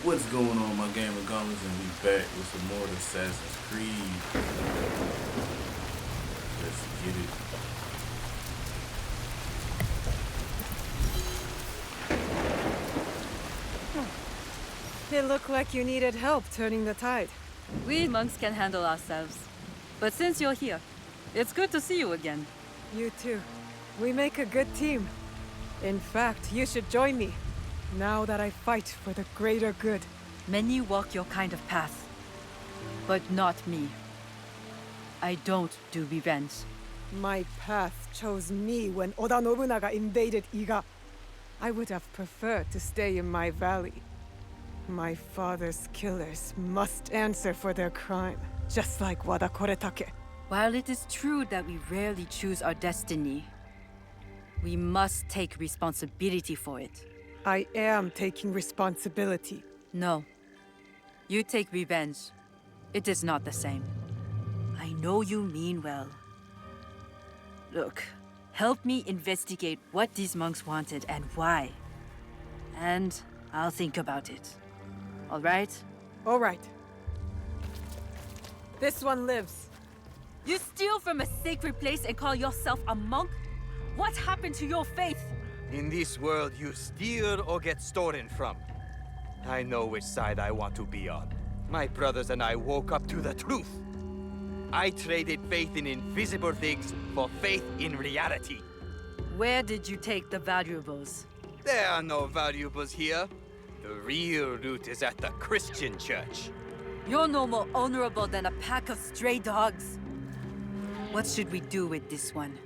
What's going on, my GamerGauntlet, and we back with some more Assassin's Creed. Let's get it. It looked like you needed help turning the tide. We monks can handle ourselves. But since you're here, it's good to see you again. You too. We make a good team. In fact, you should join me, now that I fight for the greater good. Many walk your kind of path, but not me. I don't do revenge. My path chose me when Oda Nobunaga invaded Iga. I would have preferred to stay in my valley. My father's killers must answer for their crime, just like Wada Koretake. While it is true that we rarely choose our destiny, we must take responsibility for it. I am taking responsibility. No. You take revenge. It is not the same. I know you mean well. Look, help me investigate what these monks wanted and why. And I'll think about it. All right? All right. This one lives. You steal from a sacred place and call yourself a monk? What happened to your faith? In this world, you steal or get stolen from. I know which side I want to be on. My brothers and I woke up to the truth. I traded faith in invisible things for faith in reality. Where did you take the valuables? There are no valuables here. The real loot is at the Christian church. You're no more honorable than a pack of stray dogs. What should we do with this one?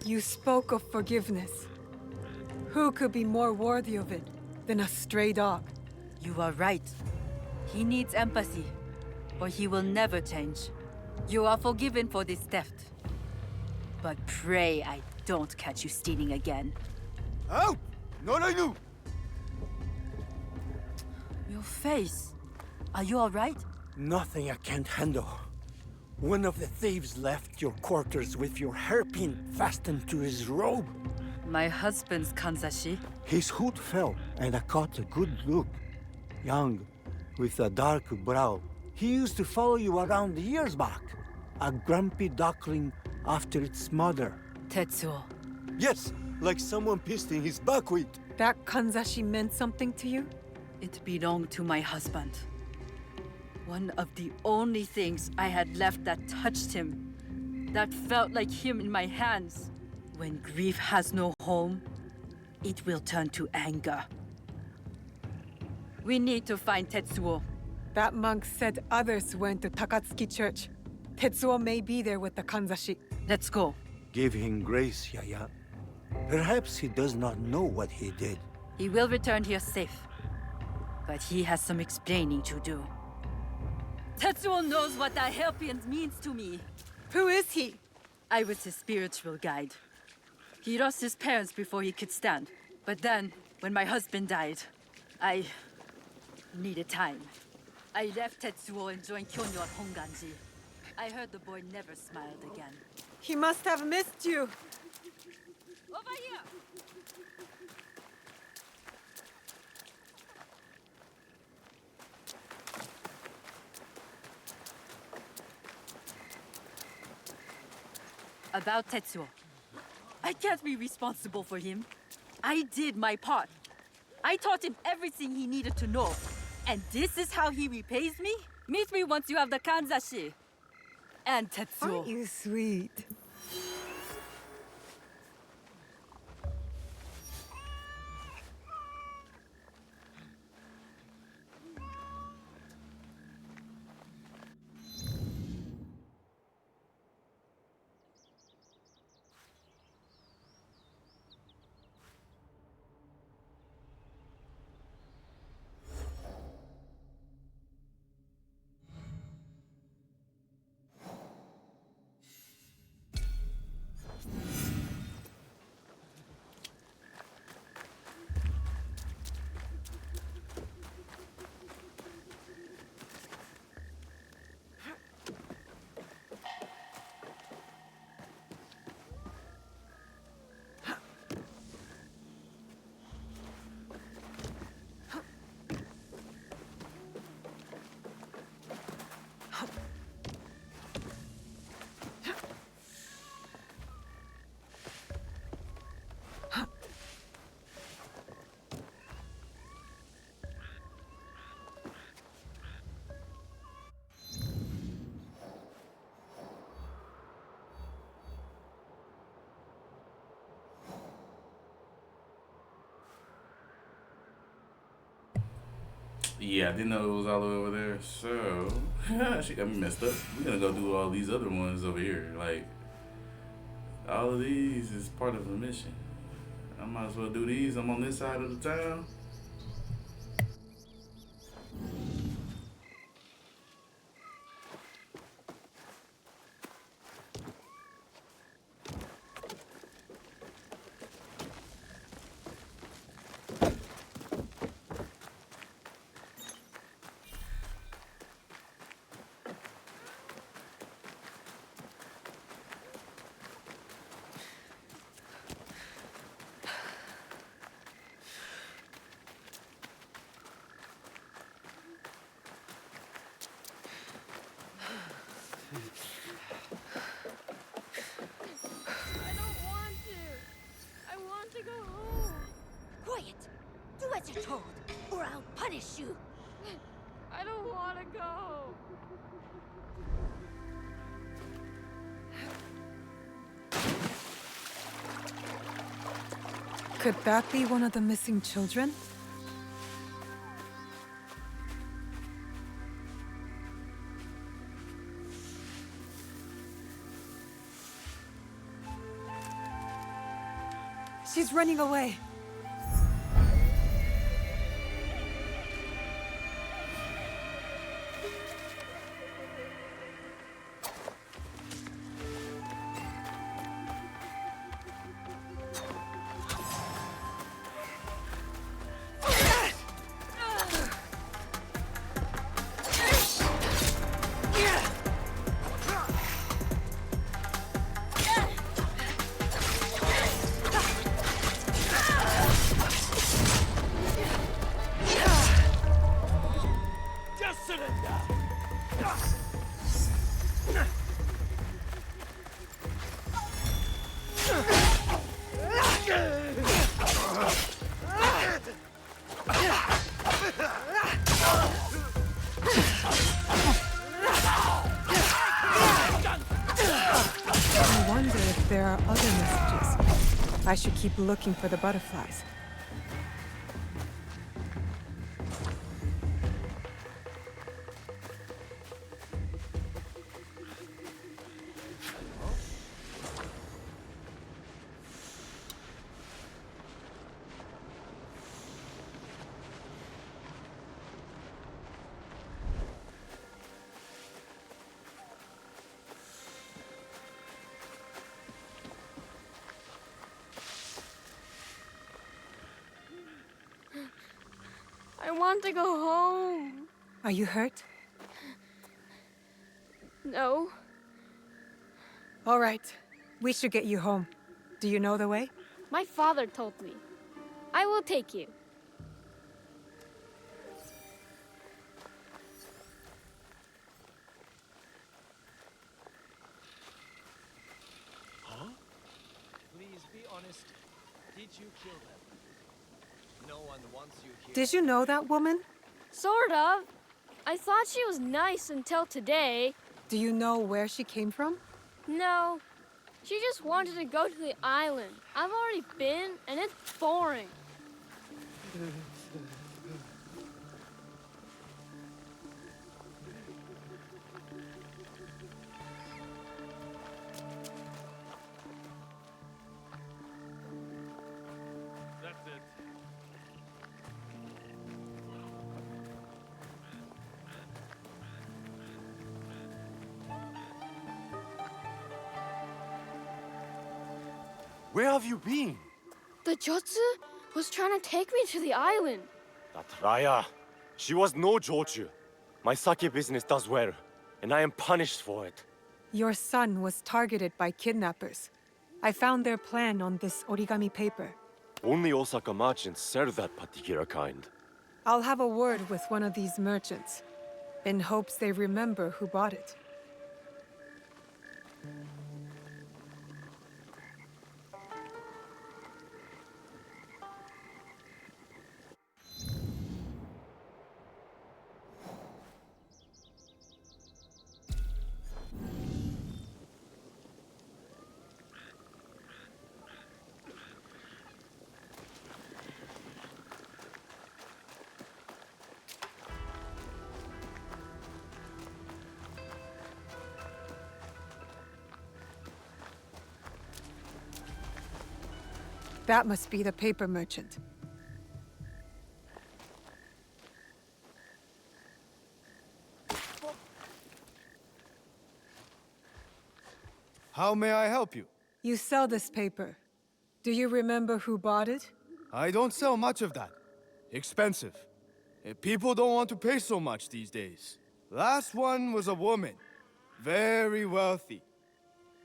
You spoke of forgiveness. Who could be more worthy of it than a stray dog? You are right. He needs empathy, or he will never change. You are forgiven for this theft. But pray I don't catch you stealing again. Out! Not I knew! Your face. Are you all right? Nothing I can't handle. One of the thieves left your quarters with your hairpin fastened to his robe. My husband's kanzashi. His hood fell, and I caught a good look. Young, with a dark brow. He used to follow you around the years back. A grumpy duckling after its mother. Tetsuo. Yes, like someone pissed in his buckwheat. That kanzashi meant something to you? It belonged to my husband. One of the only things I had left that touched him, that felt like him in my hands. When grief has no home, it will turn to anger. We need to find Tetsuo. That monk said others went to Takatsuki Church. Tetsuo may be there with the kanzashi. Let's go. Give him grace, Yaya. Perhaps he does not know what he did. He will return here safe. But he has some explaining to do. Tetsuo knows what that hairpin means to me. Who is he? I was his spiritual guide. He lost his parents before he could stand. But then, when my husband died, I needed time. I left Tetsuo and joined Kyonyo at Honganji. I heard the boy never smiled again. He must have missed you. Over here! About Tetsuo. I can't be responsible for him. I did my part. I taught him everything he needed to know. And this is how he repays me? Meet me once you have the kanzashi. And Tetsuo. Aren't you sweet? Yeah, I didn't know it was all the way over there. So, she got me messed up. We're gonna go do all these other ones over here. Like, all of these is part of the mission. I might as well do these. I'm on this side of the town. I don't want to. I want to go home. Quiet! Do as you're told, or I'll punish you! I don't want to go. Could that be one of the missing children? She's running away. I wonder if there are other messages. I should keep looking for the butterflies. I want to go home. Are you hurt? No. All right. We should get you home. Do you know the way? My father told me. I will take you. Please be honest. Did you kill them? No one wants you here. Did you know that woman? Sort of. I thought she was nice until today. Do you know where she came from? No. She just wanted to go to the island. I've already been, and it's boring. That's it. Where have you been? The Jotsu was trying to take me to the island. That Raya. She was no Jochu. My sake business does well, and I am punished for it. Your son was targeted by kidnappers. I found their plan on this origami paper. Only Osaka merchants sell that particular kind. I'll have a word with one of these merchants, in hopes they remember who bought it. That must be the paper merchant. How may I help you? You sell this paper. Do you remember who bought it? I don't sell much of that. Expensive. People don't want to pay so much these days. Last one was a woman. Very wealthy.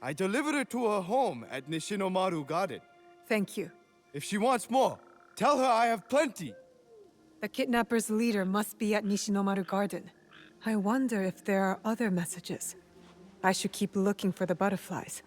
I delivered her to her home at Nishinomaru Garden. Thank you. If she wants more, tell her I have plenty. The kidnapper's leader must be at Nishinomaru Garden. I wonder if there are other messages. I should keep looking for the butterflies.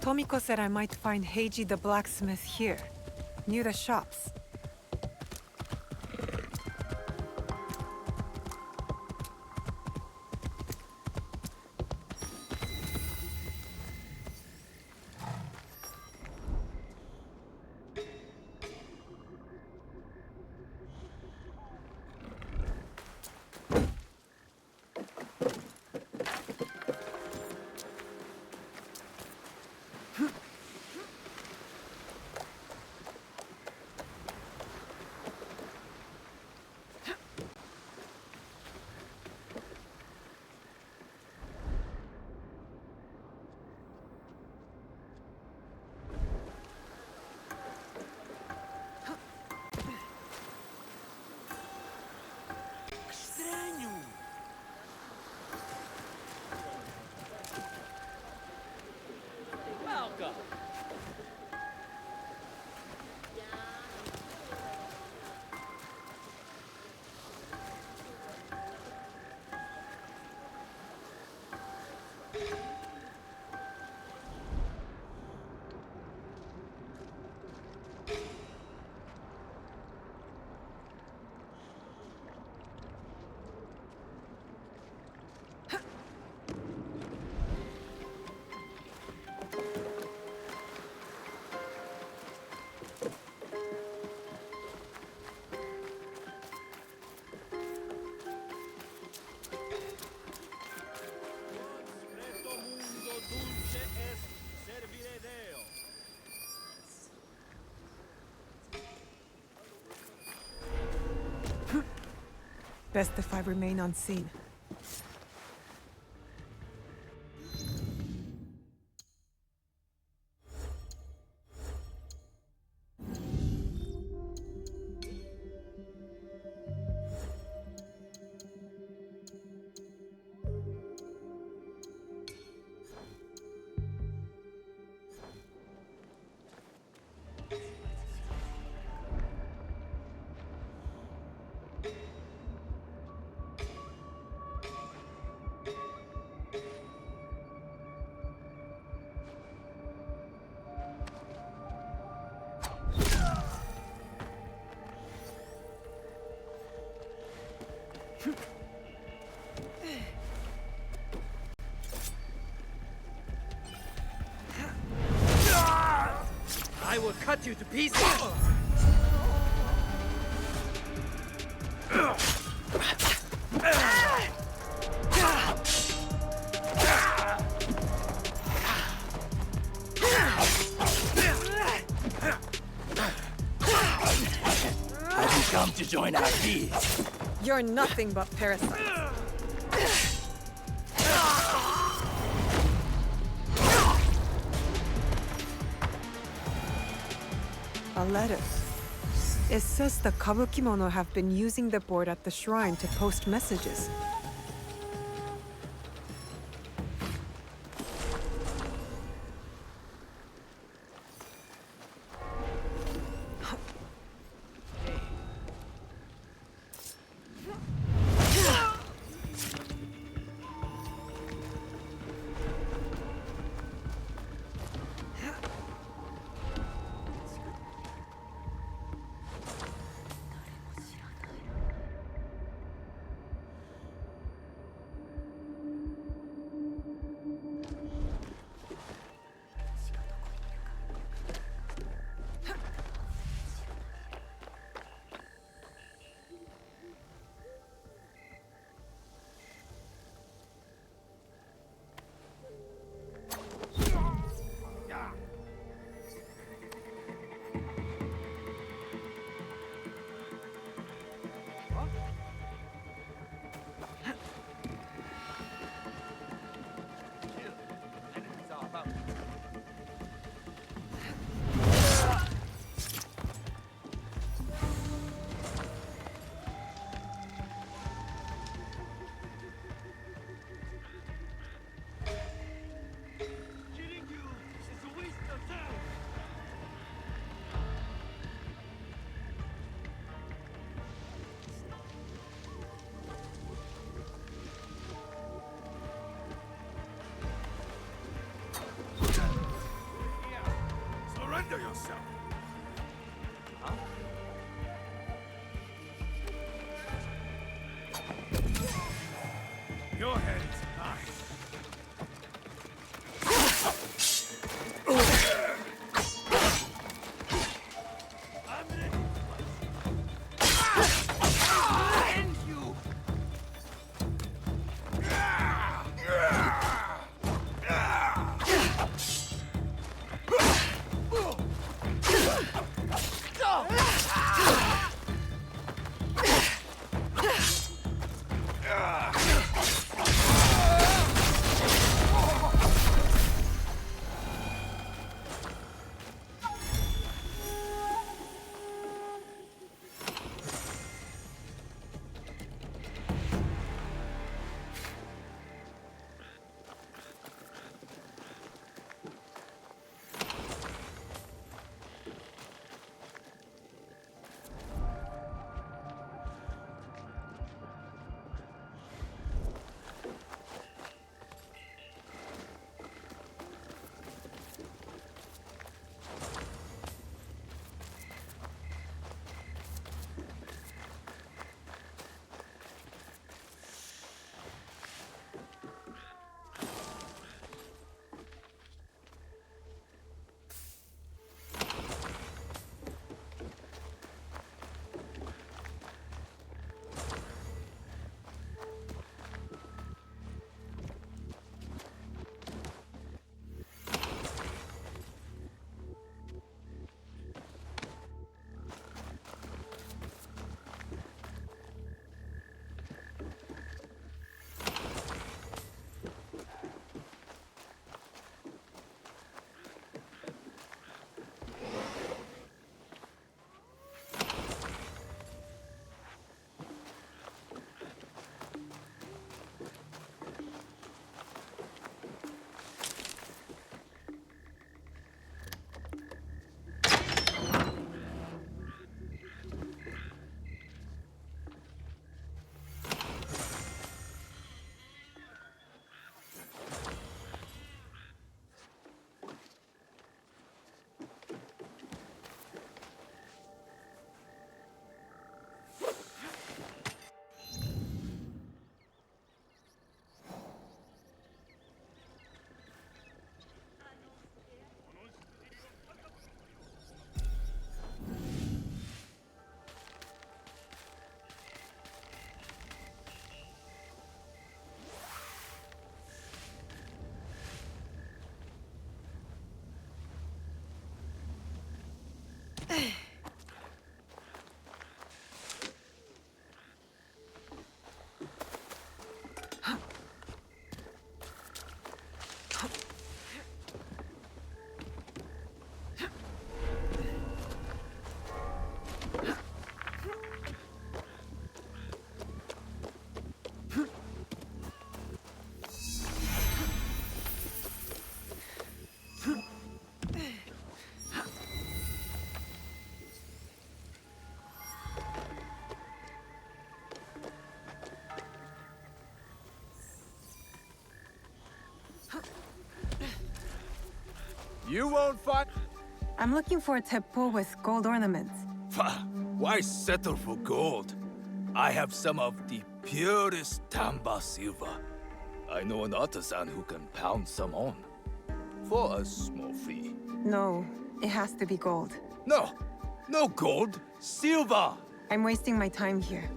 Tomiko said I might find Heiji the blacksmith here, near the shops. Welcome. Best if I remain unseen. I will cut you to pieces! Have you come to join our feast? You're nothing but parasites. A letter. It says the Kabukimono have been using the board at the shrine to post messages. Your head is mine. You won't find... I'm looking for a teppo with gold ornaments. Why settle for gold? I have some of the purest Tamba silver. I know an artisan who can pound some on. For a small fee. No, it has to be gold. No! No gold! Silver! I'm wasting my time here.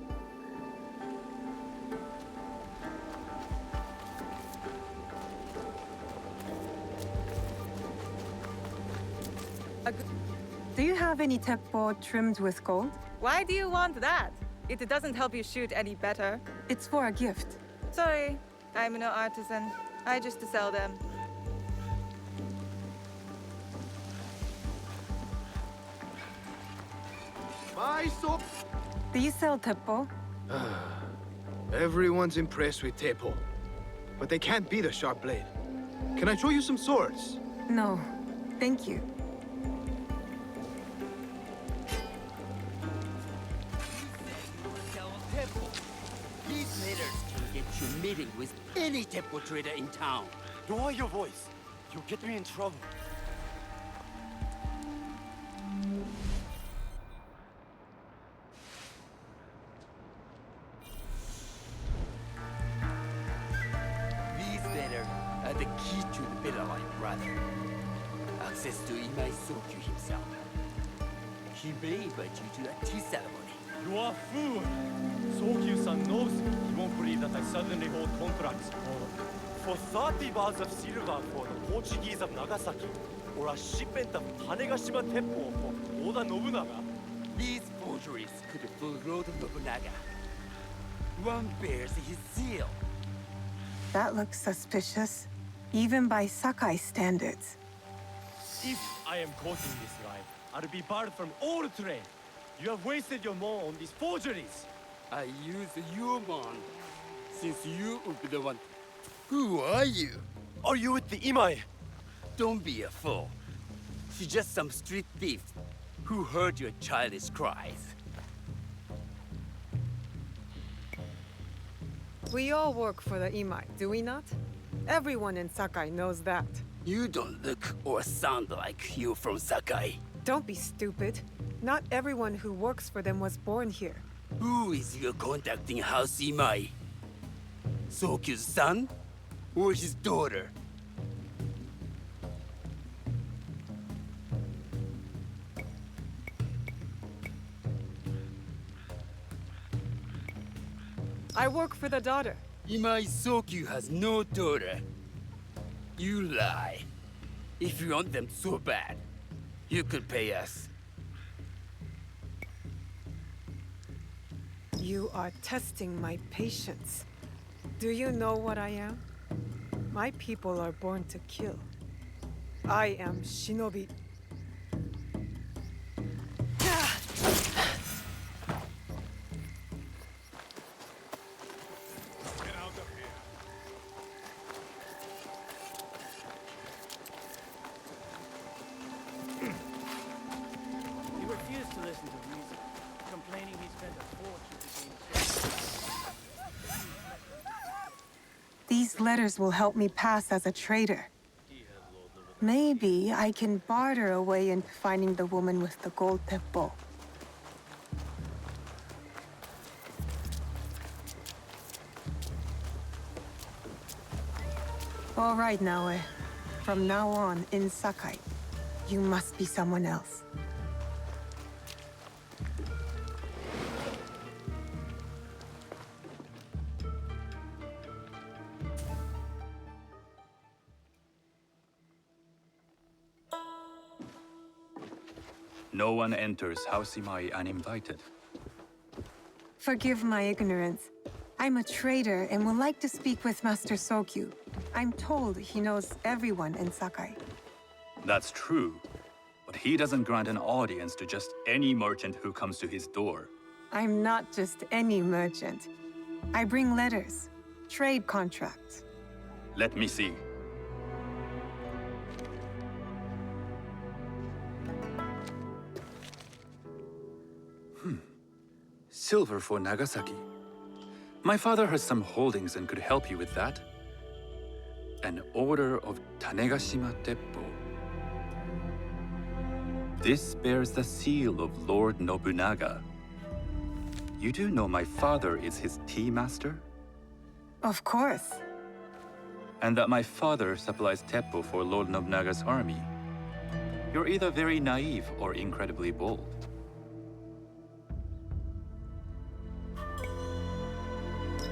Do you have any teppo trimmed with gold? Why do you want that? It doesn't help you shoot any better. It's for a gift. Sorry, I'm no artisan. I just sell them. Buy so... Do you sell teppo? Everyone's impressed with Teppo, but they can't beat a sharp blade. Can I show you some swords? No, thank you. These letters can get you meeting with any Teppo trader in town. Lower your voice. You'll get me in trouble. the key to the Middle Line, brother. Access to Imai Sokyu himself. He may invite you to a tea ceremony. You are fool! Sokyu-san knows he won't believe that I suddenly hold contracts for 30 bars of silver for the Portuguese of Nagasaki, or a shipment of Tanegashima Teppo for Oda Nobunaga. These forgeries could fool Lord Nobunaga. One bears his seal. That looks suspicious, even by Sakai standards. If I am caught in this lie, I'll be barred from all trade. You have wasted your mon on these forgeries. I use your mon, since you would be the one. Who are you? Are you with the Imai? Don't be a fool. She's just some street thief who heard your childish cries. We all work for the Imai, do we not? Everyone in Sakai knows that. You don't look or sound like you from Sakai. Don't be stupid. Not everyone who works for them was born here. Who is your contacting House Imai? Sokyu's son or his daughter? I work for the daughter. Imai Sokyu has no daughter. You lie. If you want them so bad, you could pay us. You are testing my patience. Do you know what I am? My people are born to kill. I am Shinobi. He refused to listen to reason, complaining he spent a fortune to gain. These letters will help me pass as a traitor. Maybe I can barter a way into finding the woman with the gold teppo. All right, Naoe. From now on, in Sakai, you must be someone else. No one enters House Imai uninvited. Forgive my ignorance. I'm a trader and would like to speak with Master Sokyu. I'm told he knows everyone in Sakai. That's true, but he doesn't grant an audience to just any merchant who comes to his door. I'm not just any merchant. I bring letters, trade contracts. Let me see. Silver for Nagasaki. My father has some holdings and could help you with that. An order of Tanegashima Teppo. This bears the seal of Lord Nobunaga. You do know my father is his tea master? Of course. And that my father supplies Teppo for Lord Nobunaga's army. You're either very naive or incredibly bold.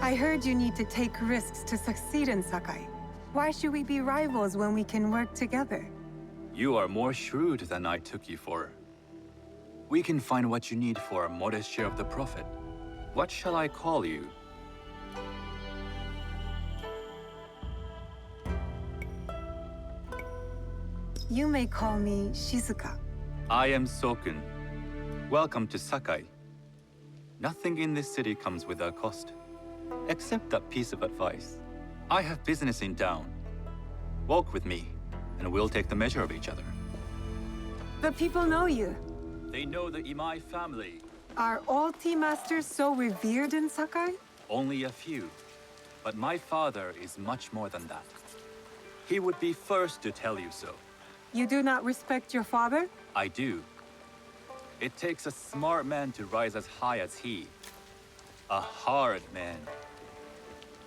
I heard you need to take risks to succeed in Sakai. Why should we be rivals when we can work together? You are more shrewd than I took you for. We can find what you need for a modest share of the profit. What shall I call you? You may call me Shizuka. I am Sokun. Welcome to Sakai. Nothing in this city comes without cost. Except that piece of advice. I have business in town. Walk with me, and we'll take the measure of each other. The people know you. They know the Imai family. Are all tea masters so revered in Sakai? Only a few. But my father is much more than that. He would be first to tell you so. You do not respect your father? I do. It takes a smart man to rise as high as he. A hard man.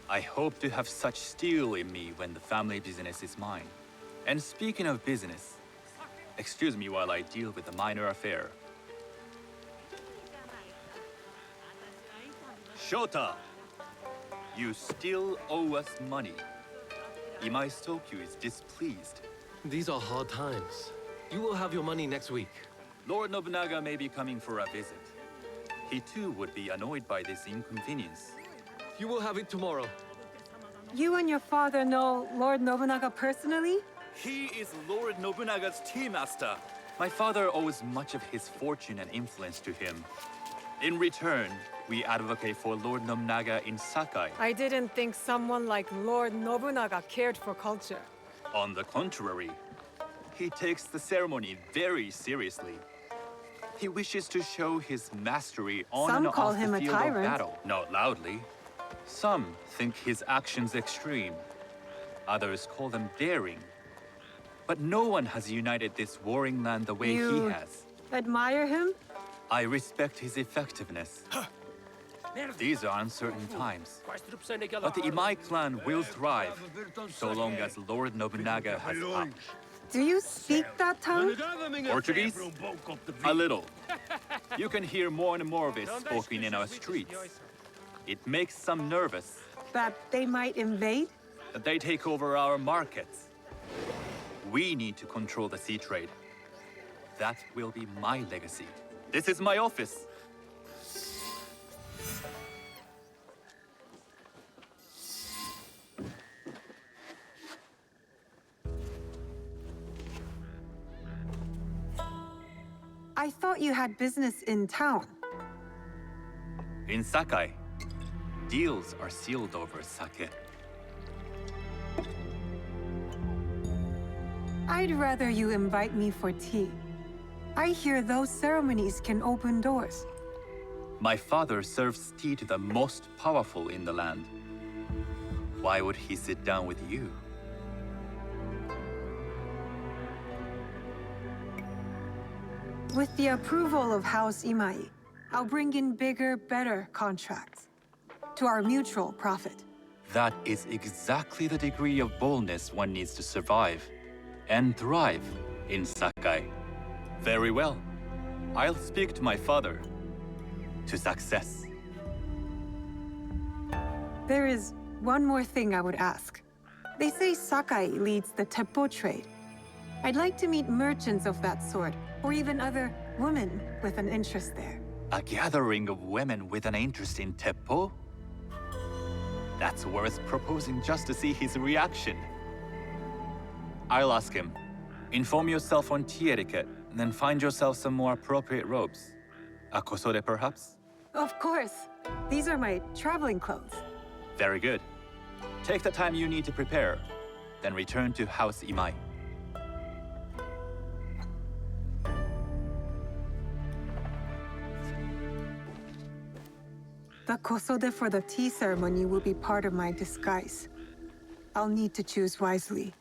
I hope to have such steel in me when the family business is mine. And speaking of business, excuse me while I deal with a minor affair. Shota! You still owe us money. Imai Sokyu is displeased. These are hard times. You will have your money next week. Lord Nobunaga may be coming for a visit. He too would be annoyed by this inconvenience. You will have it tomorrow. You and your father know Lord Nobunaga personally? He is Lord Nobunaga's tea master. My father owes much of his fortune and influence to him. In return, we advocate for Lord Nobunaga in Sakai. I didn't think someone like Lord Nobunaga cared for culture. On the contrary, he takes the ceremony very seriously. He wishes to show his mastery on Some and call off him the a field tyrant. of battle. Not loudly. Some think his actions extreme. Others call them daring. But no one has united this warring land the way he has. Admire him? I respect his effectiveness. These are uncertain times. But the Imai clan will thrive, so long as Lord Nobunaga has power. Do you speak that tongue? Portuguese? A little. You can hear more and more of it spoken in our streets. It makes some nervous. That they might invade? That they take over our markets. We need to control the sea trade. That will be my legacy. This is my office. I thought you had business in town. In Sakai, deals are sealed over sake. I'd rather you invite me for tea. I hear those ceremonies can open doors. My father serves tea to the most powerful in the land. Why would he sit down with you? With the approval of House Imai, I'll bring in bigger, better contracts. To our mutual profit. That is exactly the degree of boldness one needs to survive and thrive in Sakai. Very well. I'll speak to my father. To success. There is one more thing I would ask. They say Sakai leads the Teppo trade. I'd like to meet merchants of that sort, or even other women with an interest there. A gathering of women with an interest in Teppo? That's worth proposing just to see his reaction. I'll ask him. Inform yourself on tea etiquette, and then find yourself some more appropriate robes. A kosode, perhaps? Of course. These are my traveling clothes. Very good. Take the time you need to prepare, then return to House Imai. The kosode for the tea ceremony will be part of my disguise. I'll need to choose wisely.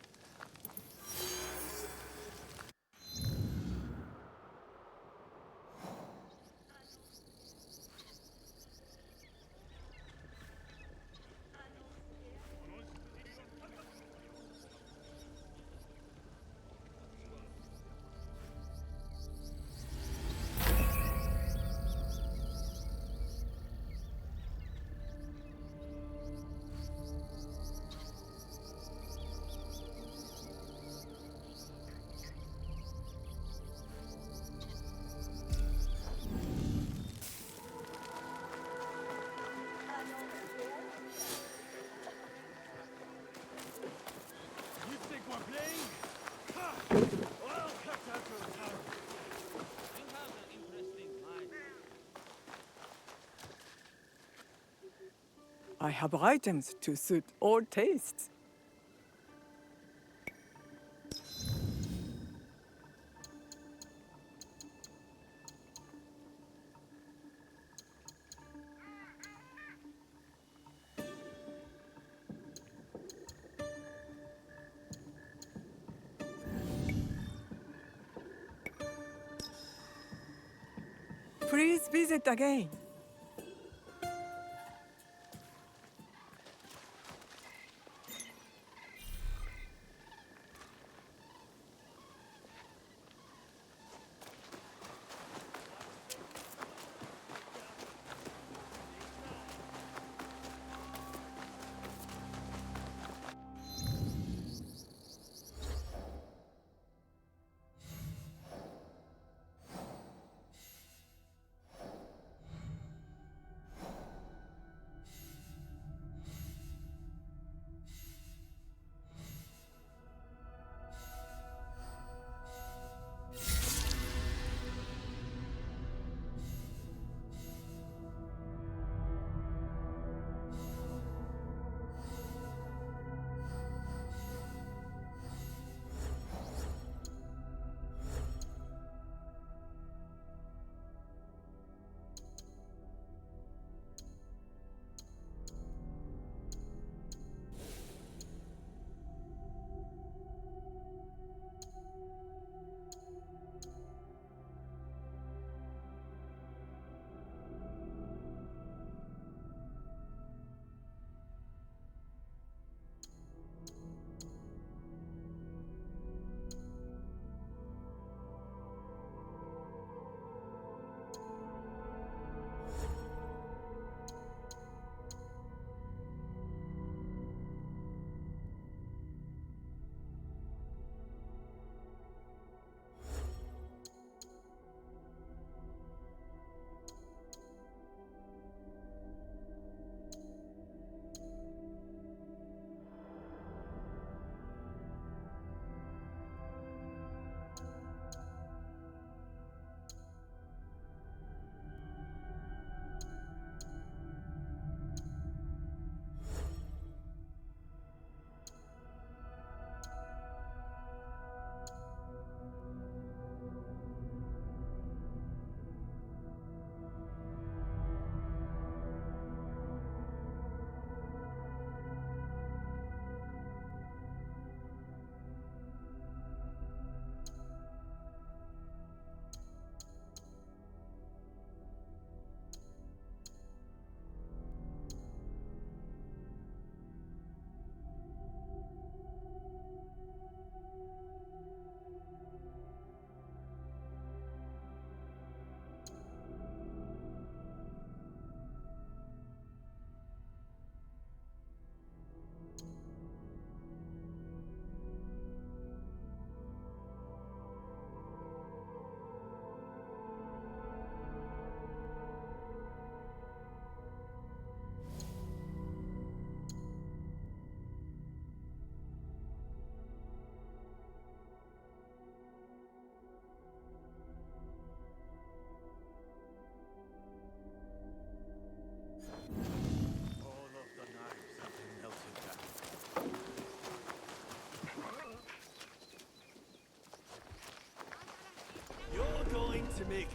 I have items to suit all tastes. Please visit again.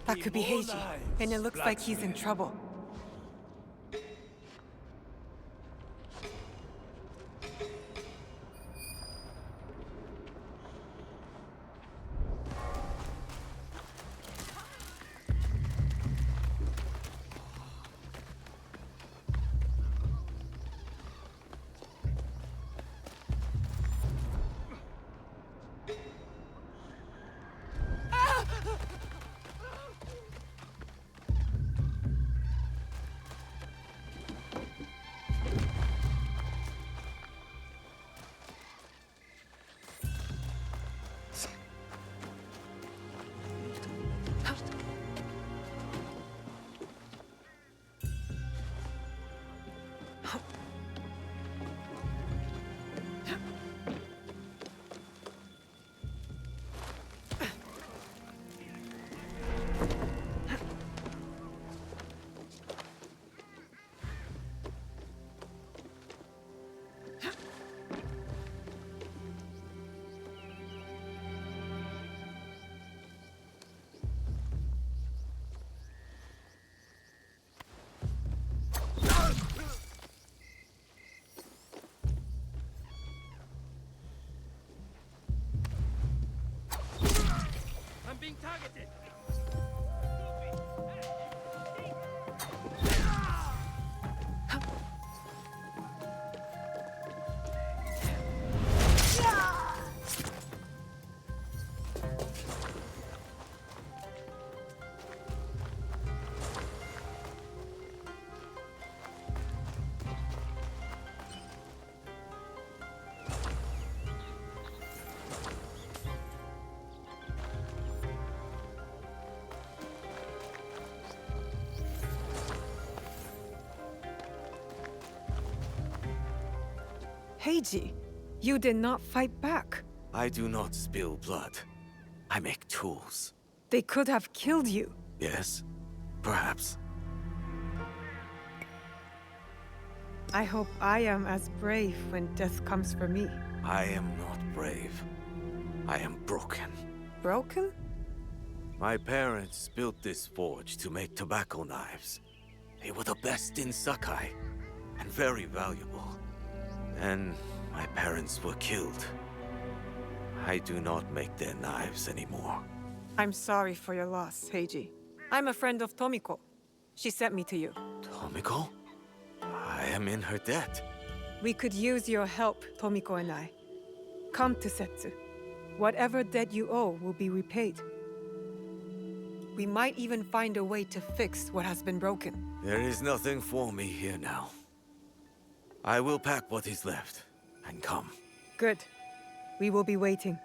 That could be Heiji, and it looks like he's in trouble. I'm being targeted. Heiji, you did not fight back. I do not spill blood. I make tools. They could have killed you. Yes, perhaps. I hope I am as brave when death comes for me. I am not brave. I am broken. Broken? My parents built this forge to make tobacco knives. They were the best in Sakai, and very valuable. And my parents were killed. I do not make their knives anymore. I'm sorry for your loss, Heiji. I'm a friend of Tomiko. She sent me to you. Tomiko? I am in her debt. We could use your help, Tomiko and I. Come to Setsu. Whatever debt you owe will be repaid. We might even find a way to fix what has been broken. There is nothing for me here now. I will pack what is left and come. Good. We will be waiting.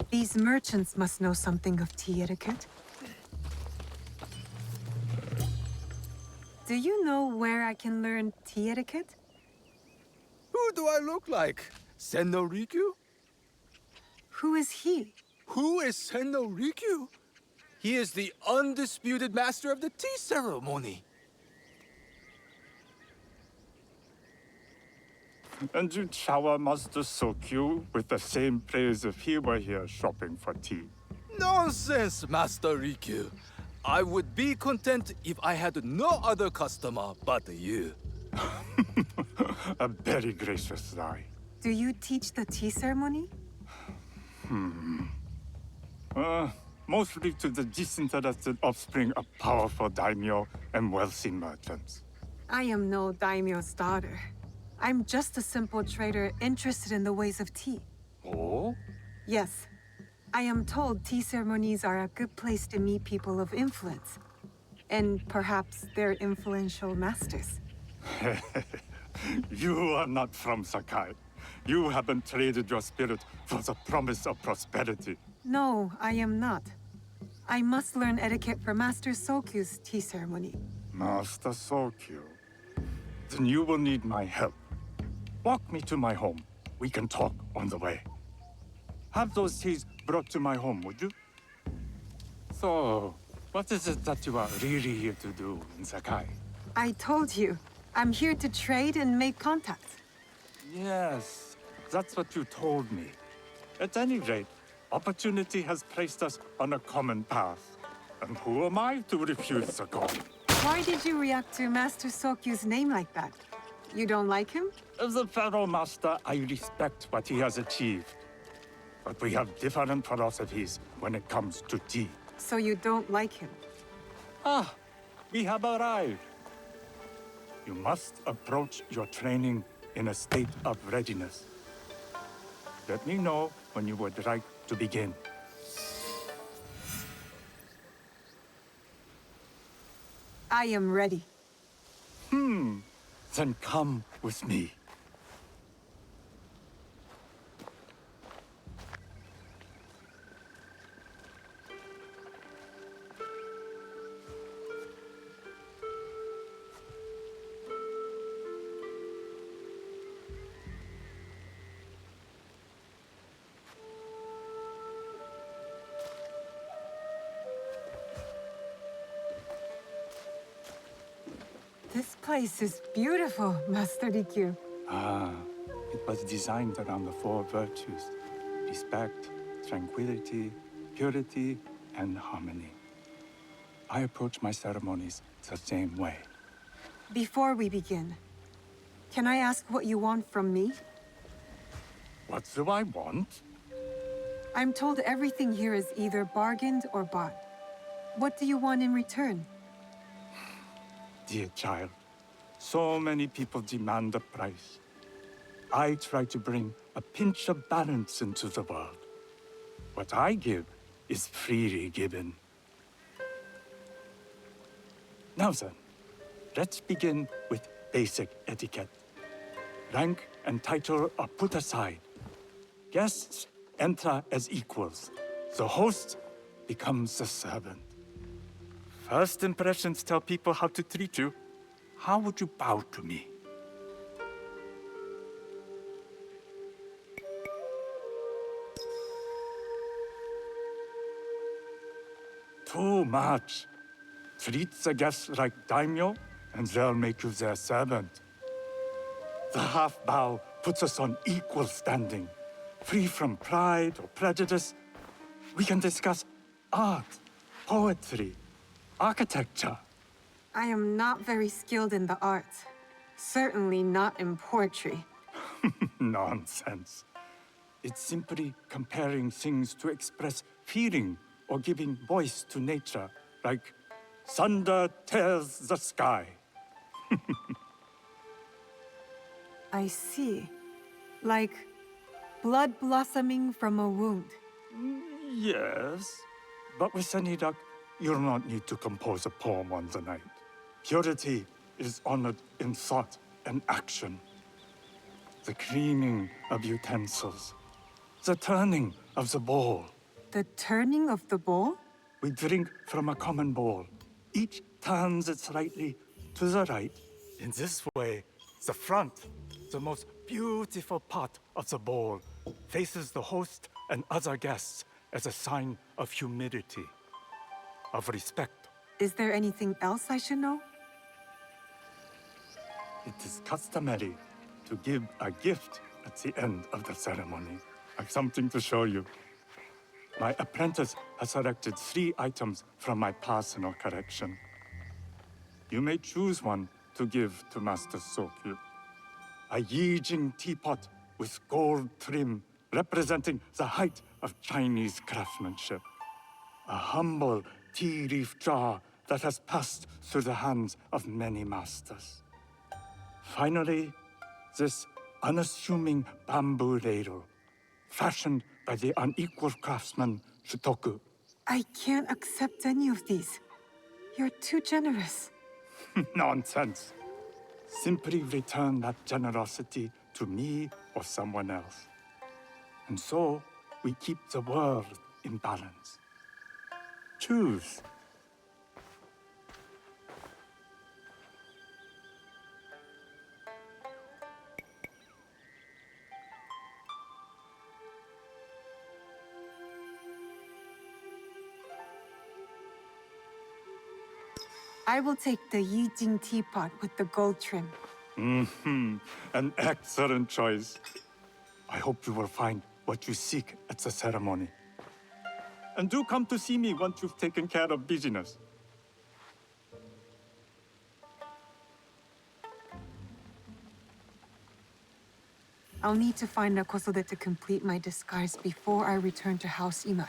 These merchants must know something of tea etiquette. Do you know where I can learn tea etiquette? Who do I look like? Senno Rikyu? Who is he? Who is Senno Rikyu? He is the undisputed master of the tea ceremony. And you shower Master Sokyu with the same praise if he were here shopping for tea. Nonsense, Master Rikyu. I would be content if I had no other customer but you. A very gracious lie. Do you teach the tea ceremony? Mostly to the disinterested offspring of powerful daimyo and wealthy merchants. I am no daimyo's daughter. I'm just a simple trader interested in the ways of tea. Oh? Yes. I am told tea ceremonies are a good place to meet people of influence. And perhaps their influential masters. You are not from Sakai. You haven't traded your spirit for the promise of prosperity. No, I am not. I must learn etiquette for Master Sokyu's tea ceremony. Master Sokyu. Then you will need my help. Walk me to my home. We can talk on the way. Have those teas brought to my home, would you? So, what is it that you are really here to do in Sakai? I told you, I'm here to trade and make contacts. Yes, that's what you told me. At any rate, opportunity has placed us on a common path. And who am I to refuse the goal? Why did you react to Master Sokyu's name like that? You don't like him? As a Pharaoh Master, I respect what he has achieved. But we have different philosophies when it comes to tea. So you don't like him? Ah, we have arrived. You must approach your training in a state of readiness. Let me know when you would like to begin. I am ready. Then come with me. This place is beautiful, Master Rikyu. Ah, it was designed around the four virtues: respect, tranquility, purity, and harmony. I approach my ceremonies the same way. Before we begin, can I ask what you want from me? What do I want? I'm told everything here is either bargained or bought. What do you want in return? Dear child, so many people demand a price. I try to bring a pinch of balance into the world. What I give is freely given. Now then, let's begin with basic etiquette. Rank and title are put aside. Guests enter as equals. The host becomes the servant. First impressions tell people how to treat you. How would you bow to me? Too much. Treat the guests like daimyo, and they'll make you their servant. The half bow puts us on equal standing, free from pride or prejudice. We can discuss art, poetry, architecture. I am not very skilled in the arts. Certainly not in poetry. Nonsense. It's simply comparing things to express feeling or giving voice to nature, like thunder tears the sky. I see. Like blood blossoming from a wound. Yes, but with any luck, you'll not need to compose a poem on the night. Purity is honored in thought and action. The cleaning of utensils. The turning of the bowl. The turning of the bowl? We drink from a common bowl. Each turns it slightly to the right. In this way, the front, the most beautiful part of the bowl, faces the host and other guests as a sign of humility, of respect. Is there anything else I should know? It is customary to give a gift at the end of the ceremony. I have something to show you. My apprentice has selected 3 items from my personal collection. You may choose one to give to Master Sokyu. A Yijing teapot with gold trim representing the height of Chinese craftsmanship. a humble tea leaf jar that has passed through the hands of many masters. Finally, this unassuming bamboo ladle, fashioned by the unequal craftsman Shutoku. I can't accept any of these. You're too generous. Nonsense. Simply return that generosity to me or someone else. And so, we keep the world in balance. Choose. I will take the Yijing teapot with the gold trim. An excellent choice. I hope you will find what you seek at the ceremony. And do come to see me once you've taken care of business. I'll need to find a kosode to complete my disguise before I return to House Imai.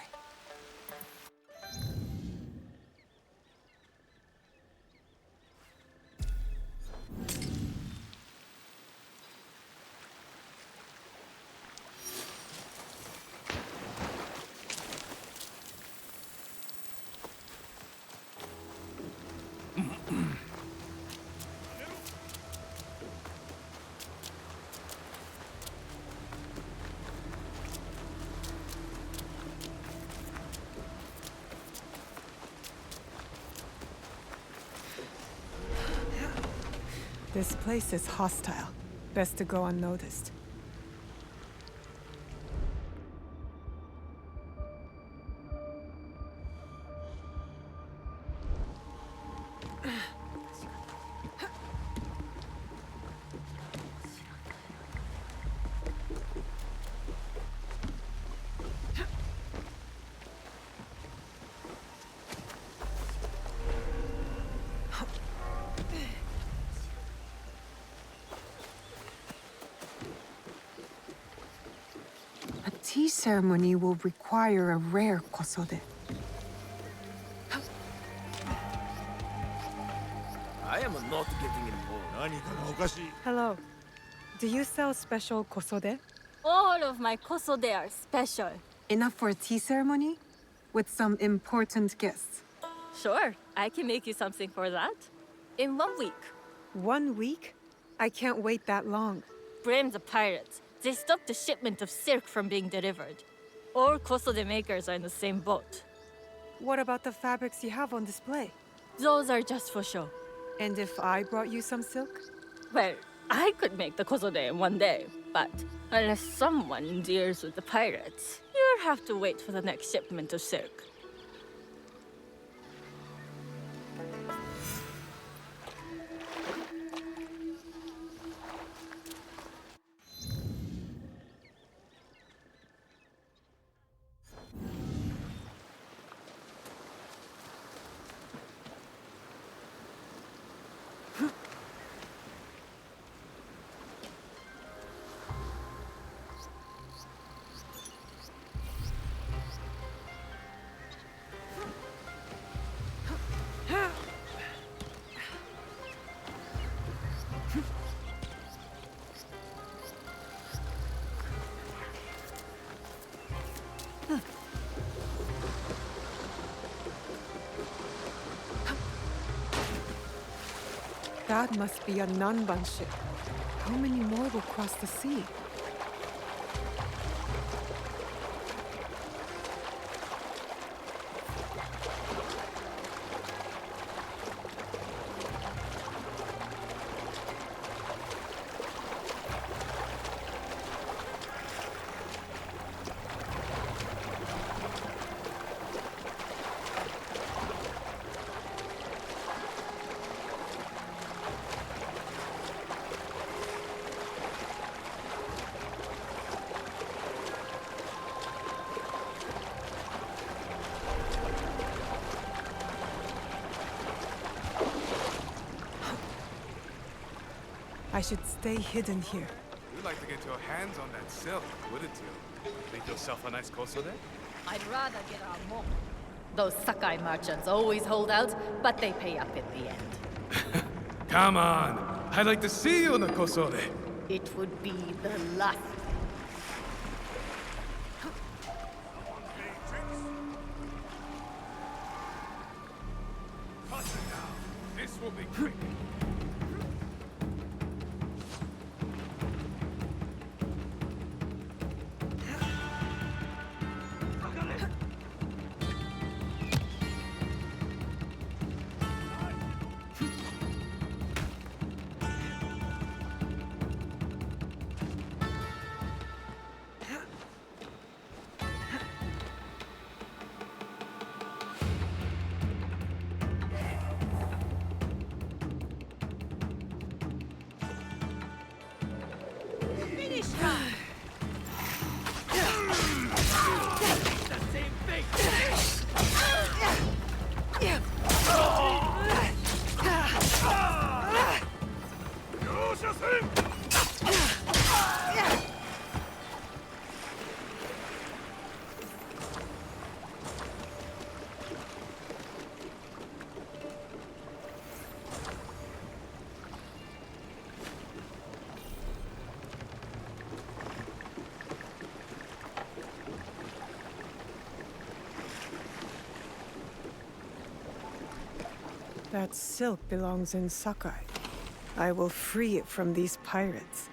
This place is hostile. Best to go unnoticed. A tea ceremony will require a rare kosode. I am not getting involved. Hello. Do you sell special kosode? All of my kosode are special. Enough for a tea ceremony? With some important guests? Sure, I can make you something for that. In 1 week. 1 week? I can't wait that long. Blame the pirates. They stopped the shipment of silk from being delivered. All kosode makers are in the same boat. What about the fabrics you have on display? Those are just for show. And if I brought you some silk? Well, I could make the kosode in 1 day, but unless someone deals with the pirates, you'll have to wait for the next shipment of silk. That must be a Nanban ship. How many more will cross the sea? I should stay hidden here. We'd like to get your hands on that silk, wouldn't you? Make yourself a nice kosode? I'd rather get our mo. Those Sakai merchants always hold out, but they pay up in the end. Come on! I'd like to see you in the Kosore! It would be the last. This will be quick. That silk belongs in Sakai. I will free it from these pirates.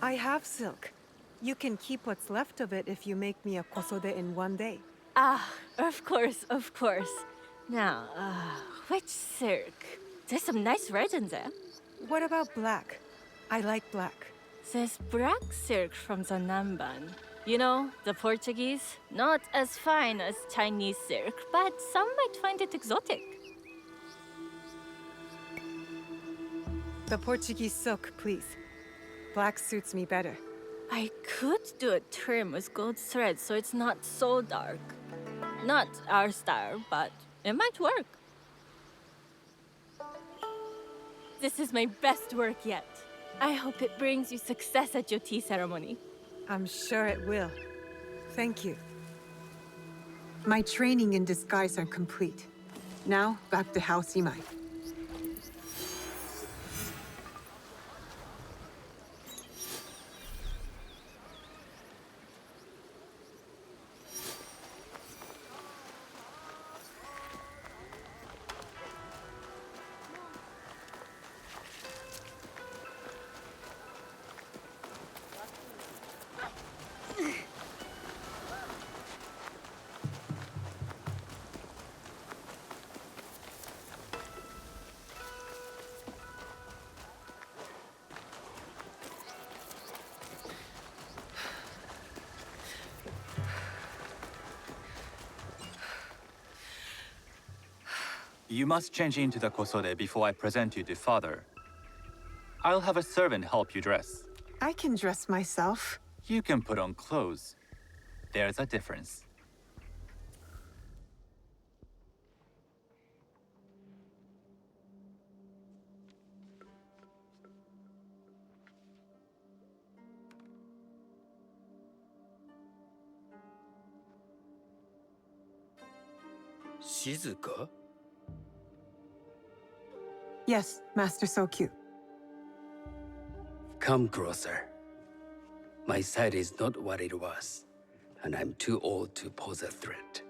I have silk. You can keep what's left of it if you make me a kosode in one day. Ah, of course, of course. Now, which silk? There's some nice red in there. What about black? I like black. There's black silk from the Namban. You know, the Portuguese. Not as fine as Chinese silk, but some might find it exotic. The Portuguese silk, please. Black suits me better. I could do a trim with gold thread so it's not so dark. Not our style, but it might work. This is my best work yet. I hope it brings you success at your tea ceremony. I'm sure it will. Thank you. My training in disguise are complete. Now, back to House Imai. You must change into the kosode before I present you to father. I'll have a servant help you dress. I can dress myself. You can put on clothes. There's a difference. Shizuka? Yes, Master Sokyu. Come closer. My sight is not what it was, and I'm too old to pose a threat.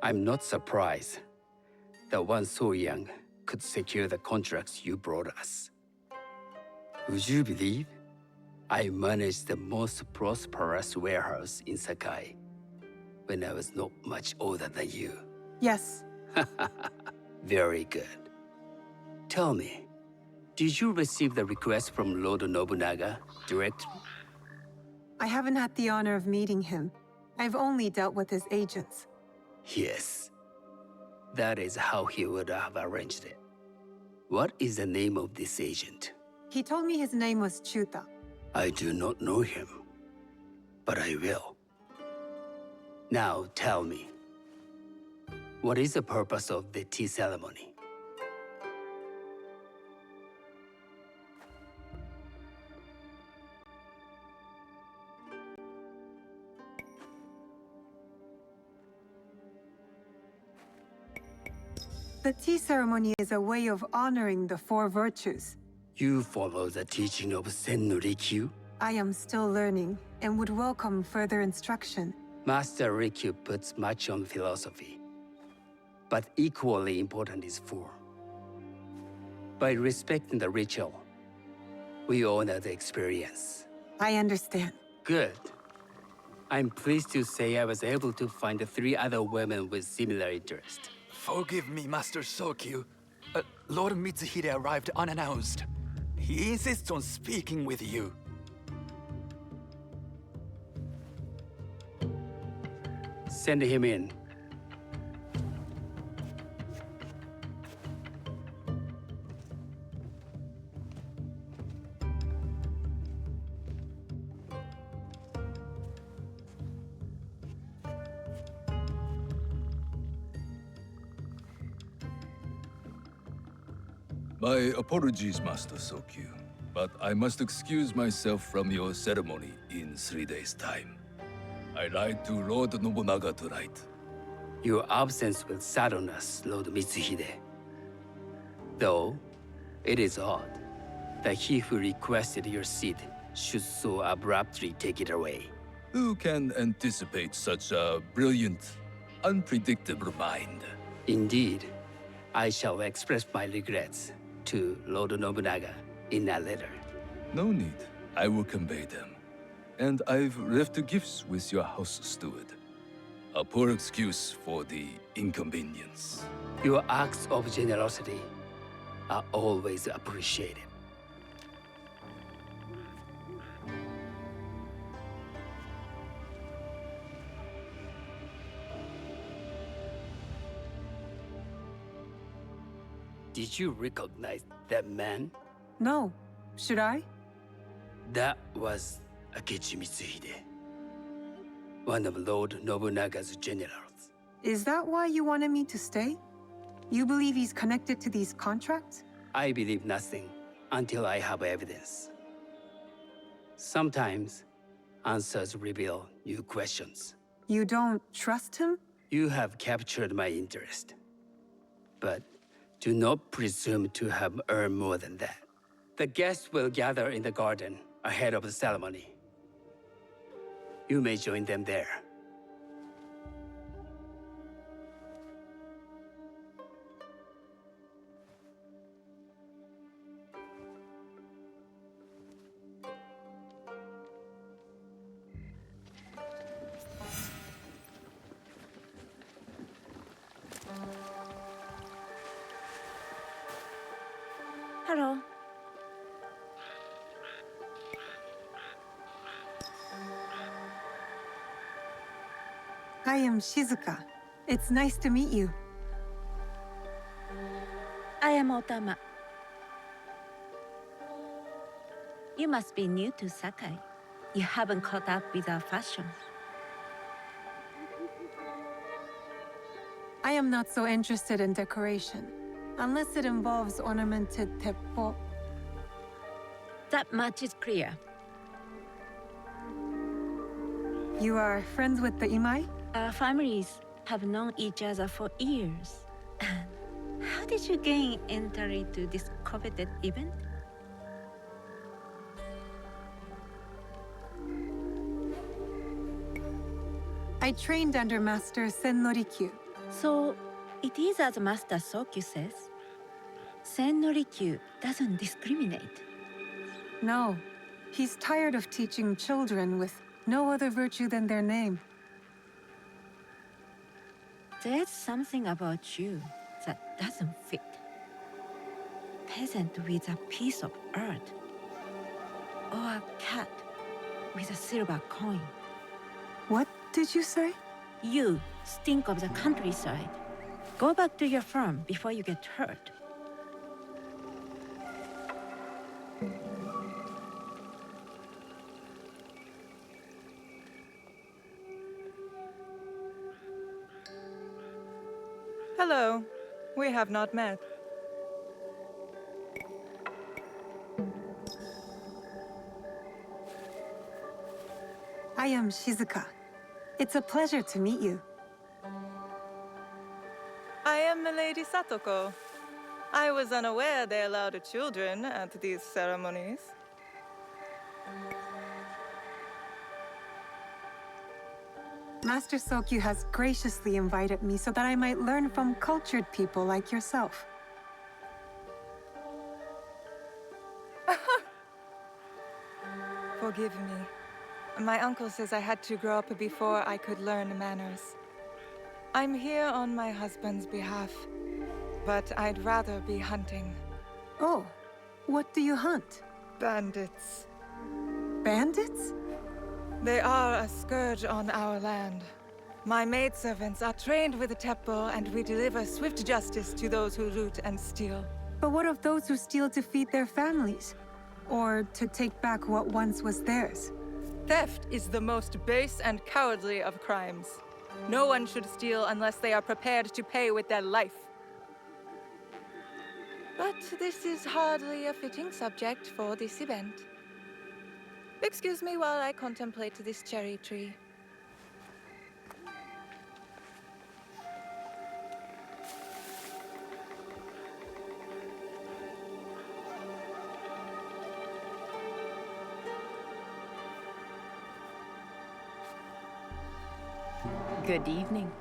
I'm not surprised that one so young could secure the contracts you brought us. Would you believe I managed the most prosperous warehouse in Sakai when I was not much older than you? Yes. Very good. Tell me, did you receive the request from Lord Nobunaga directly? I haven't had the honor of meeting him. I've only dealt with his agents. Yes. That is how he would have arranged it. What is the name of this agent? He told me his name was Chuta. I do not know him, but I will. Now tell me, what is the purpose of the tea ceremony? The tea ceremony is a way of honoring the four virtues. You follow the teaching of Sen no Rikyu? I am still learning and would welcome further instruction. Master Rikyu puts much on philosophy, but equally important is form. By respecting the ritual, we honor the experience. I understand. Good. I'm pleased to say I was able to find 3 other women with similar interest. Forgive me, Master Sokyu. Lord Mitsuhide arrived unannounced. He insists on speaking with you. Send him in. My apologies, Master Sokyu, but I must excuse myself from your ceremony in 3 days' time. I lied to Lord Nobunaga tonight. Your absence will sadden us, Lord Mitsuhide. Though, it is odd that he who requested your seat should so abruptly take it away. Who can anticipate such a brilliant, unpredictable mind? Indeed, I shall express my regrets to Lord Nobunaga in a letter. No need. I will convey them. And I've left the gifts with your house steward. A poor excuse for the inconvenience. Your acts of generosity are always appreciated. Did you recognize that man? No. Should I? That was Akechi Mitsuhide, one of Lord Nobunaga's generals. Is that why you wanted me to stay? You believe he's connected to these contracts? I believe nothing until I have evidence. Sometimes, answers reveal new questions. You don't trust him? You have captured my interest. But do not presume to have earned more than that. The guests will gather in the garden ahead of the ceremony. You may join them there. Hello. I am Shizuka. It's nice to meet you. I am Otama. You must be new to Sakai. You haven't caught up with our fashion. I am not so interested in decoration, unless it involves ornamented teppo. That much is clear. You are friends with the Imai? Our families have known each other for years. How did you gain entry to this coveted event? I trained under Master Sen Norikyu. So, it is as Master Sokyu says. Sen Norikyu doesn't discriminate. No, he's tired of teaching children with no other virtue than their name. There's something about you that doesn't fit. Peasant with a piece of earth. Or a cat with a silver coin. What did you say? You stink of the countryside. Go back to your farm before you get hurt. Hello. We have not met. I am Shizuka. It's a pleasure to meet you. I am Milady Satoko. I was unaware they allowed children at these ceremonies. Master Sokyu has graciously invited me so that I might learn from cultured people like yourself. Forgive me. My uncle says I had to grow up before I could learn manners. I'm here on my husband's behalf, but I'd rather be hunting. Oh, what do you hunt? Bandits. Bandits? They are a scourge on our land. My maidservants are trained with the teppo, and we deliver swift justice to those who loot and steal. But what of those who steal to feed their families? Or to take back what once was theirs? Theft is the most base and cowardly of crimes. No one should steal unless they are prepared to pay with their life. But this is hardly a fitting subject for this event. Excuse me while I contemplate this cherry tree. Good evening.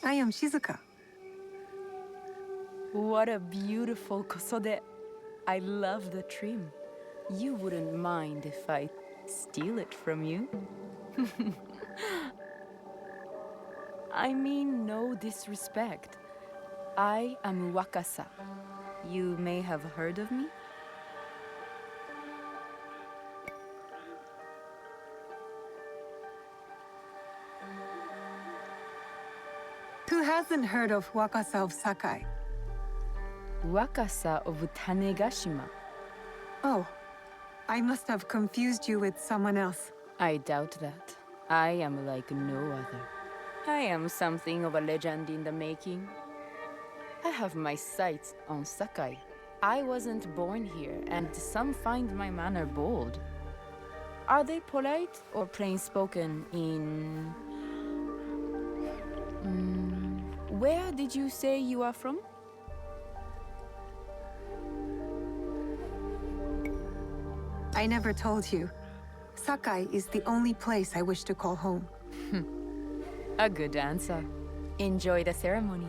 I am Shizuka. What a beautiful kosode. I love the trim. You wouldn't mind if I steal it from you? I mean no disrespect. I am Wakasa. You may have heard of me? Who hasn't heard of Wakasa of Sakai? Wakasa of Tanegashima. Oh, I must have confused you with someone else. I doubt that. I am like no other. I am something of a legend in the making. I have my sights on Sakai. I wasn't born here, and some find my manner bold. Are they polite or plain-spoken in... where did you say you are from? I never told you. Sakai is the only place I wish to call home. A good answer. Enjoy the ceremony.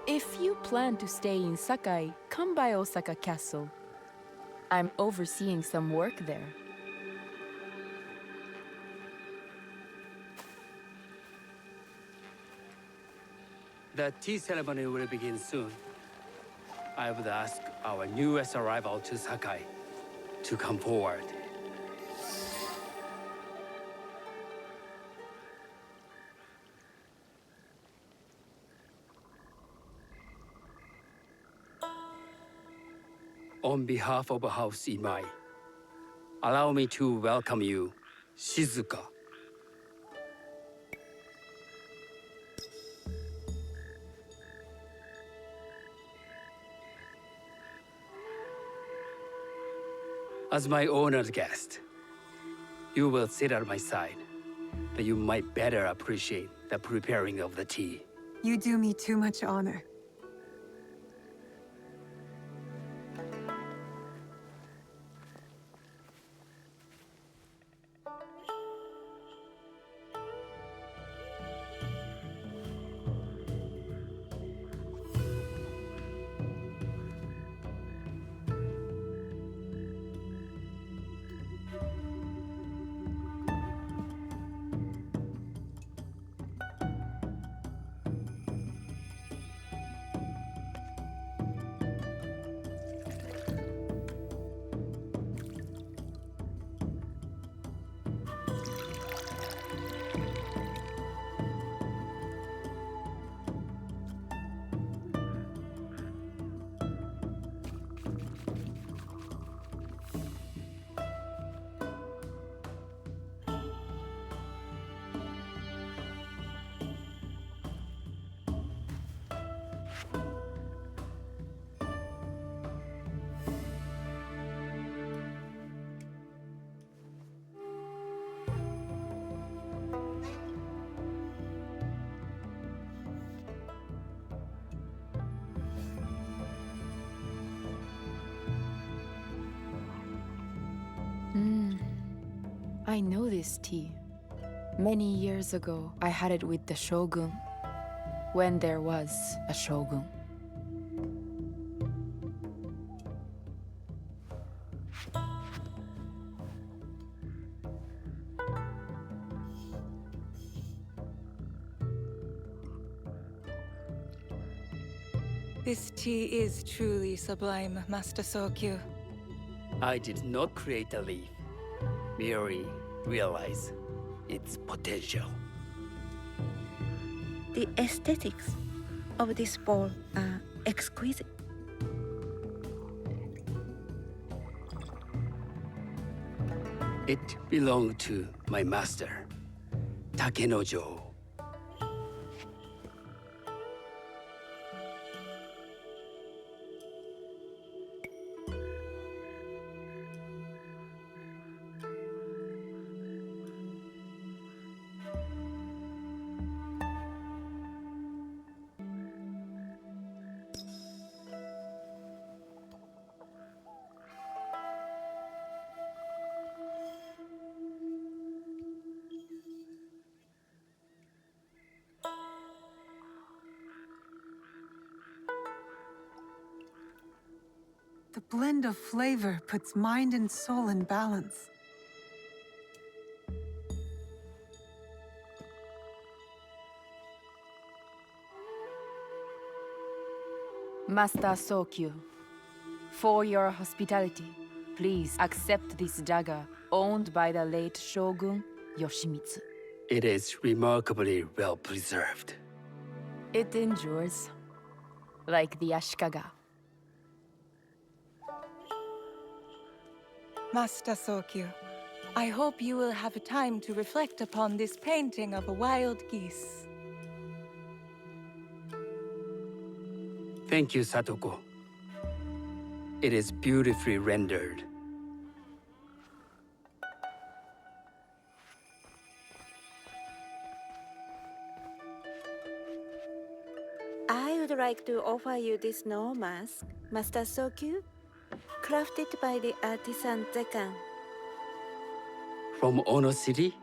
If you plan to stay in Sakai, come by Osaka Castle. I'm overseeing some work there. The tea ceremony will begin soon. I would ask our newest arrival to Sakai to come forward. On behalf of House Imai, allow me to welcome you, Shizuka. As my honored guest, you will sit at my side, but you might better appreciate the preparing of the tea. You do me too much honor. I know this tea. Many years ago, I had it with the shogun, when there was a shogun. This tea is truly sublime, Master Sokyu. I did not create a leaf, merely realize its potential. The aesthetics of this bowl are exquisite. It belonged to my master, Takenojo. blend of flavor puts mind and soul in balance. Master Sokyu, for your hospitality, please accept this dagger owned by the late Shogun Yoshimitsu. It is remarkably well preserved. It endures, like the Ashikaga. Master Sokyu, I hope you will have time to reflect upon this painting of a wild geese. Thank you, Satoko. It is beautifully rendered. I would like to offer you this snow mask, Master Sokyu, crafted by the artisan Zekan. From Ono City?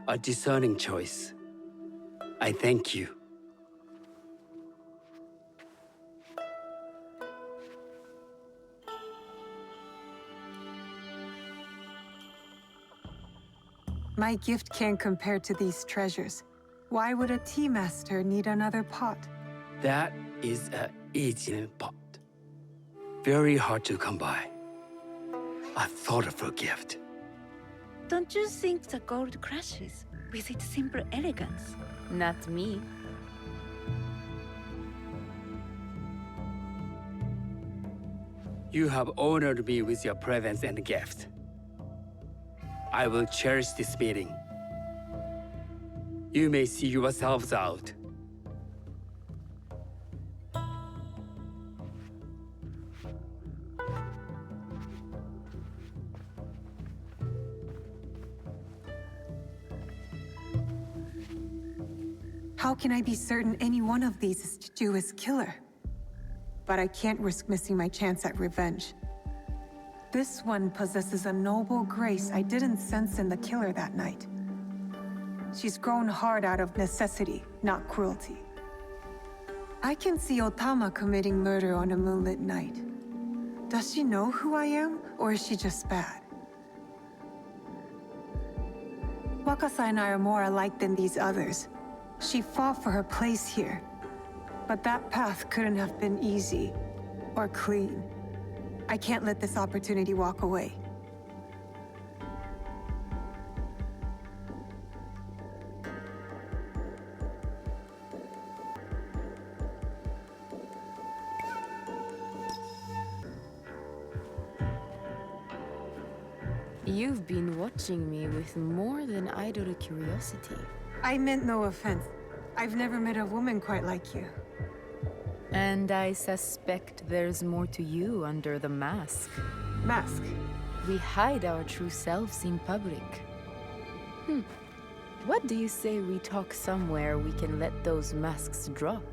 A discerning choice. I thank you. My gift can't compare to these treasures. Why would a tea master need another pot? That is a Eijin pot. Very hard to come by. A thoughtful gift. Don't you think the gold crashes with its simple elegance? Not me. You have honored me with your presence and gift. I will cherish this meeting. You may see yourselves out. How can I be certain any one of these is to do as killer? But I can't risk missing my chance at revenge. This one possesses a noble grace I didn't sense in the killer that night. She's grown hard out of necessity, not cruelty. I can see Otama committing murder on a moonlit night. Does she know who I am, or is she just bad? Wakasa and I are more alike than these others. She fought for her place here. But that path couldn't have been easy or clean. I can't let this opportunity walk away. You've been watching me with more than idle curiosity. I meant no offense. I've never met a woman quite like you. And I suspect there's more to you under the mask. Mask? We hide our true selves in public. What do you say we talk somewhere we can let those masks drop?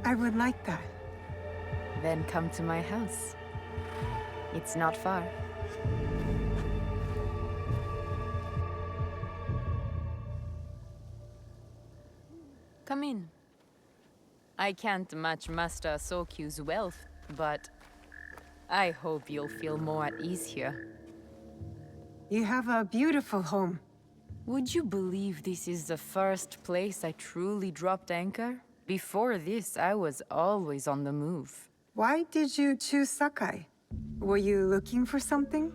I would like that. Then come to my house. It's not far. Come in. I can't match Master Sokyu's wealth, but I hope you'll feel more at ease here. You have a beautiful home. Would you believe this is the first place I truly dropped anchor? Before this, I was always on the move. Why did you choose Sakai? Were you looking for something?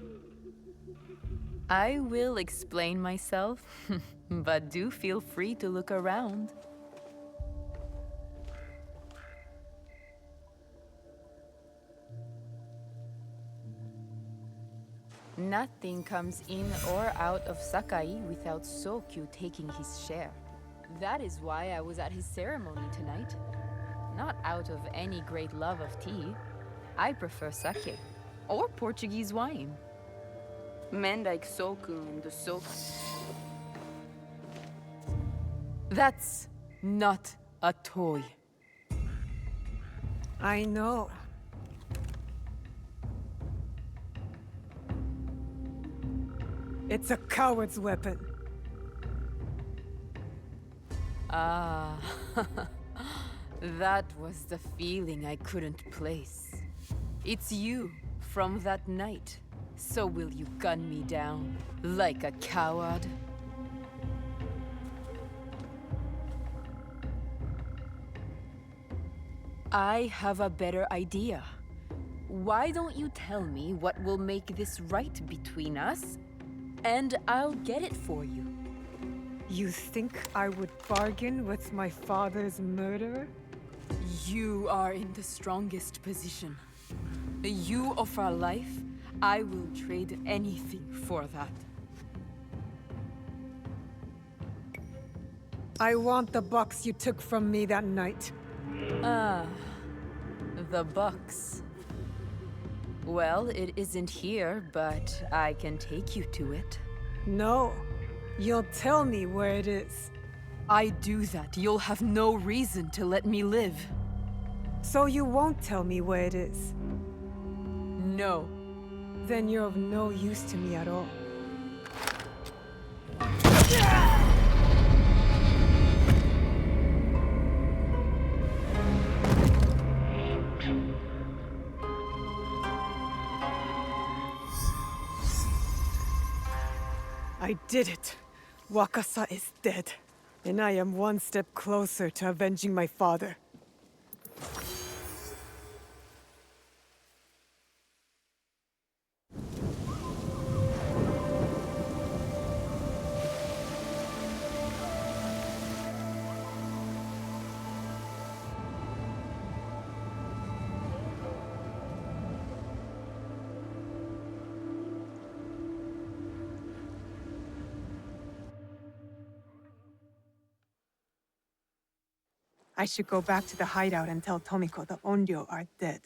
I will explain myself, but do feel free to look around. Nothing comes in or out of Sakai without Sokyu taking his share. That is why I was at his ceremony tonight. Not out of any great love of tea. I prefer sake, or Portuguese wine. Men like Soku and the Soku. That's not a toy. I know. It's a coward's weapon. Ah, that was the feeling I couldn't place. It's you from that night. So will you gun me down like a coward? I have a better idea. Why don't you tell me what will make this right between us, and I'll get it for you. You think I would bargain with my father's murderer? You are in the strongest position. You offer life, I will trade anything for that. I want the box you took from me that night. Ah, the box. Well, it isn't here, but I can take you to it. No. You'll tell me where it is. I do that, you'll have no reason to let me live. So you won't tell me where it is? No. Then you're of no use to me at all. I did it. Wakasa is dead, and I am one step closer to avenging my father. I should go back to the hideout and tell Tomiko the Onryo are dead.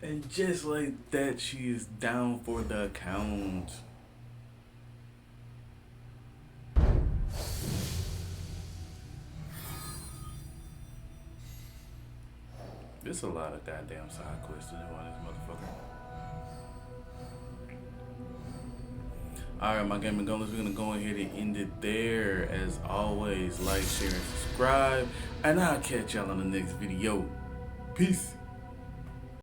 And just like that, she is down for the count. There's a lot of goddamn side quests to do on this motherfucker. Alright, my GamerGauntlets, we're gonna go ahead and end it there. As always, like, share, and subscribe. And I'll catch y'all on the next video. Peace.